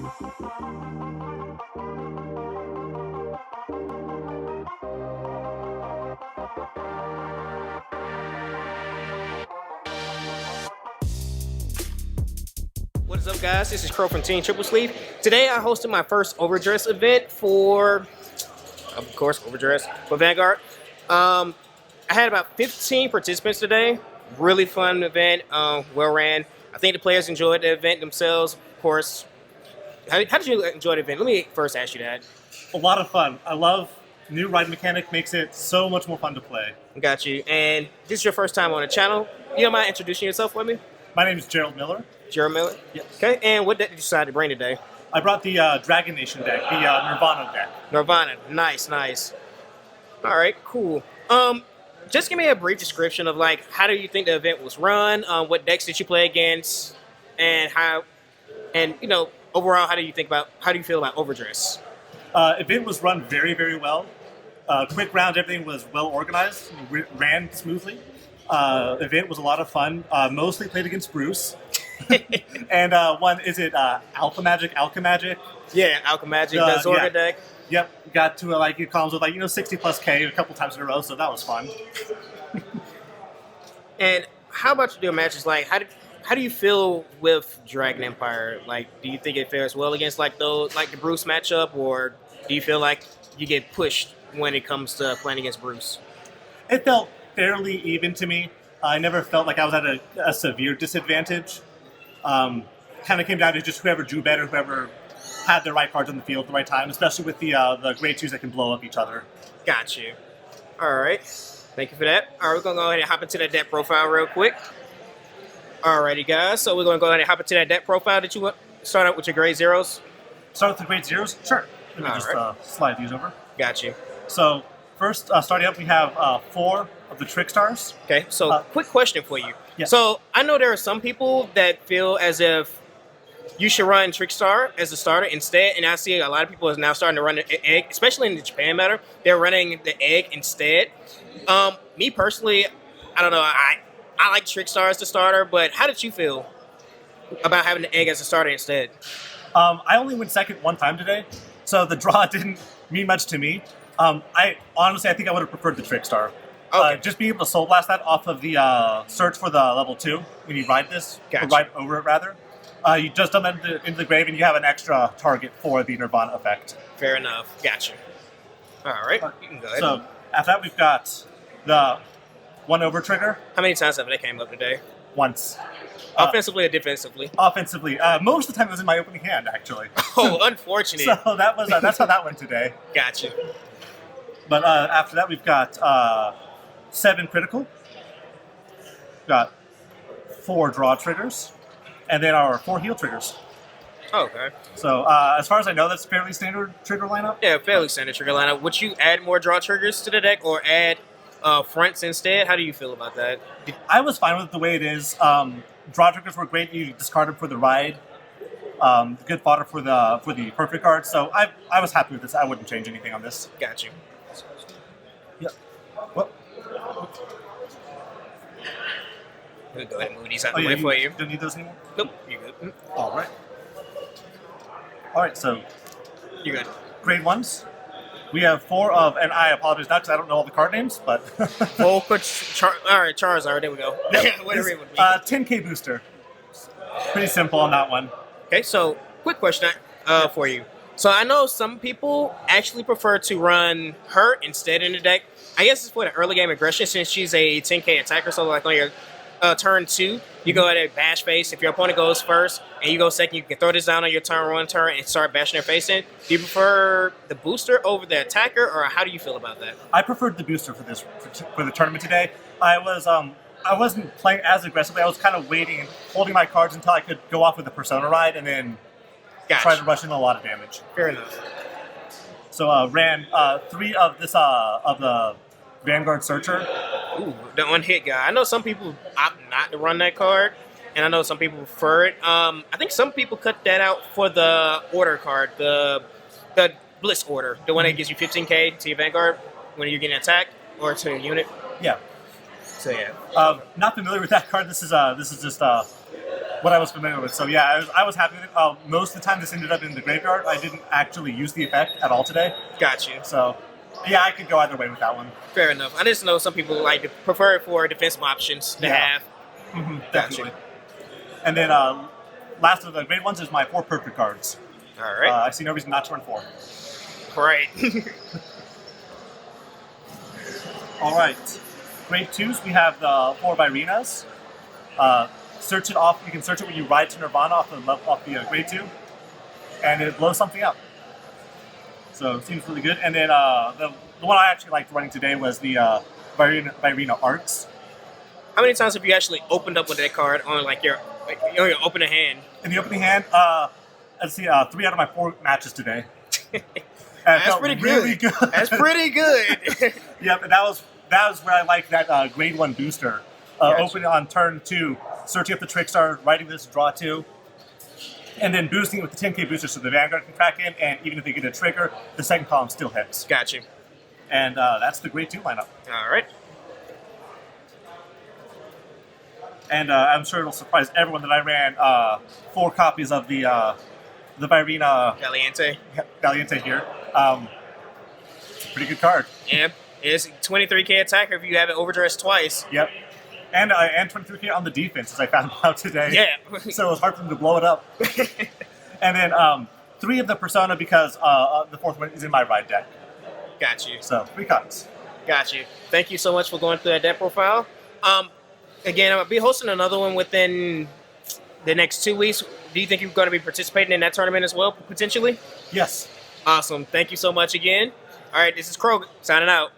What is up, guys? This is Crow from Team Triple Sleeve. Today I hosted my first Overdress event for, of course, Overdress for Vanguard. I had about 15 participants today. Really fun event, well ran. I think the players enjoyed the event themselves. Of course, how did you enjoy the event? Let me first ask you that. A lot of fun. I love new ride mechanic. Makes it so much more fun to play. Got you. And this is your first time on the channel. You don't mind introducing yourself with me? My name is Gerald Miller. Gerald Miller? Yes. Okay, and what deck did you decide to bring today? I brought the Dragon Nation deck, the Nirvana deck. Nirvana. Nice, nice. All right, cool. Just give me a brief description of like how do you think the event was run? What decks did you play against, and overall, how do you feel about Overdress? Event was run very, very well. Quick round, everything was well organized, ran smoothly. Event was a lot of fun. Mostly played against Bruce. And Alpha Magic? Yeah, Alpha Magic, the Zorga deck. Yep, got to it columns with 60 plus K a couple times in a row, so that was fun. And how about your matches? Like, how do you feel with Dragon Empire? Like, do you think it fares well against like the Bruce matchup, or do you feel like you get pushed when it comes to playing against Bruce? It felt fairly even to me. I never felt like I was at a severe disadvantage. Kind of came down to just whoever drew better, whoever had the right cards on the field at the right time, especially with the grade 2s that can blow up each other. Got you. All right. Thank you for that. All right, we're going to go ahead and hop into that deck profile real quick. Alrighty, guys. So we're going to go ahead and hop into that deck profile. Did you want to start out with your grade zeros? Start with the grade 0s? Sure. Let me slide these over. Got you. So first, starting up, we have 4 of the Trick Stars. Okay, so quick question for you. Yeah. So I know there are some people that feel as if you should run Trickstar as a starter instead, and I see a lot of people is now starting to run the egg, especially in the Japan meta. They're running the egg instead. Me personally, I don't know. I like Trickstar as the starter, but how did you feel about having the egg as a starter instead? I only went second one time today, so the draw didn't mean much to me. I think I would have preferred the Trickstar. Okay. Just being able to Soul Blast that off of the search for the level 2 when you ride this, Gotcha. or ride over it rather. You just dump that into the grave and you have an extra target for the Nirvana effect. Fair enough. Gotcha. All right. You can go ahead. So after that, we've got the 1 over trigger. How many times have they came up today? Once. Offensively or defensively? Offensively. Most of the time it was in my opening hand, actually. Oh, unfortunate. So that's how that went today. Gotcha. But after that, we've got 7 critical. Got 4 draw triggers. And then our 4 heal triggers. Okay. So as far as I know, that's fairly standard trigger lineup. Yeah, fairly standard trigger lineup. Would you add more draw triggers to the deck or add fronts instead? How do you feel about that? I was fine with it the way it is. Draw triggers were great. You discard them for the ride. Good fodder for the perfect card. So I was happy with this. I wouldn't change anything on this. Got you. Yep. Well. We'll go ahead and move these out of the way for you. Don't need those anymore? Nope, you're good. All right, so You're good. grade 1s. We have 4 of, and I apologize not because I don't know all the card names, but... All right, Charizard, there we go. Whatever it would be. 10k booster. Pretty simple on that one. Okay, so quick question for you. So I know some people actually prefer to run her instead in the deck. I guess it's for the early game aggression since she's a 10k attacker, so like on your turn 2, you go at a bash face. If your opponent goes first and you go second, you can throw this down on your turn 1 turn and start bashing their face in. Do you prefer the booster over the attacker, or how do you feel about that? I preferred the booster for the tournament today. I wasn't playing as aggressively. I was kind of waiting and holding my cards until I could go off with the Persona ride and then try to rush in a lot of damage. Fair enough. So ran 3 of this of the Vanguard Searcher. Ooh, the one-hit guy. I know some people opt not to run that card, and I know some people prefer it. I think some people cut that out for the order card, the Bliss order, the one that gives you 15k to your Vanguard when you're getting attacked or to a unit. Yeah. So yeah. Not familiar with that card. This is just what I was familiar with. So yeah, I was happy with it. Most of the time this ended up in the graveyard. I didn't actually use the effect at all today. Got you. So yeah, I could go either way with that one. Fair enough. I just know some people like to prefer it for defensive options to have. Definitely. And then last of the grade ones is my 4 perfect cards. All right. I see no reason not to run 4. Right. All right. Grade 2s, we have the 4 Byrinas. Search it off. You can search it when you ride to Nirvana off the grade 2, and it blows something up. So it seems really good. And then the one I actually liked running today was the Byrina Arts. How many times have you actually opened up with that card on like your opening hand? In the opening hand, let's see, 3 out of my 4 matches today. That's pretty really good. That's pretty good. Yep, and that was where I like that grade 1 booster. Gotcha. Opening on turn 2, searching up the Trickstar, writing this, draw 2, and then boosting it with the 10k booster so the Vanguard can crack in, and even if they get a trigger, the second column still hits. Got you. And that's the grade 2 lineup. All right. And I'm sure it'll surprise everyone that I ran 4 copies of the Byrina Valiente here. It's a pretty good card. Yeah, it's 23k attacker if you have it overdressed twice. Yep. And 23k on the defense, as I found out today. Yeah. So it was hard for them to blow it up. And then 3 of the Persona because the 4th one is in my ride deck. Got you. So 3 copies. Got you. Thank you so much for going through that deck profile. Again, I'll be hosting another one within the next 2 weeks. Do you think you're going to be participating in that tournament as well, potentially? Yes. Awesome. Thank you so much again. All right, this is Kroger signing out.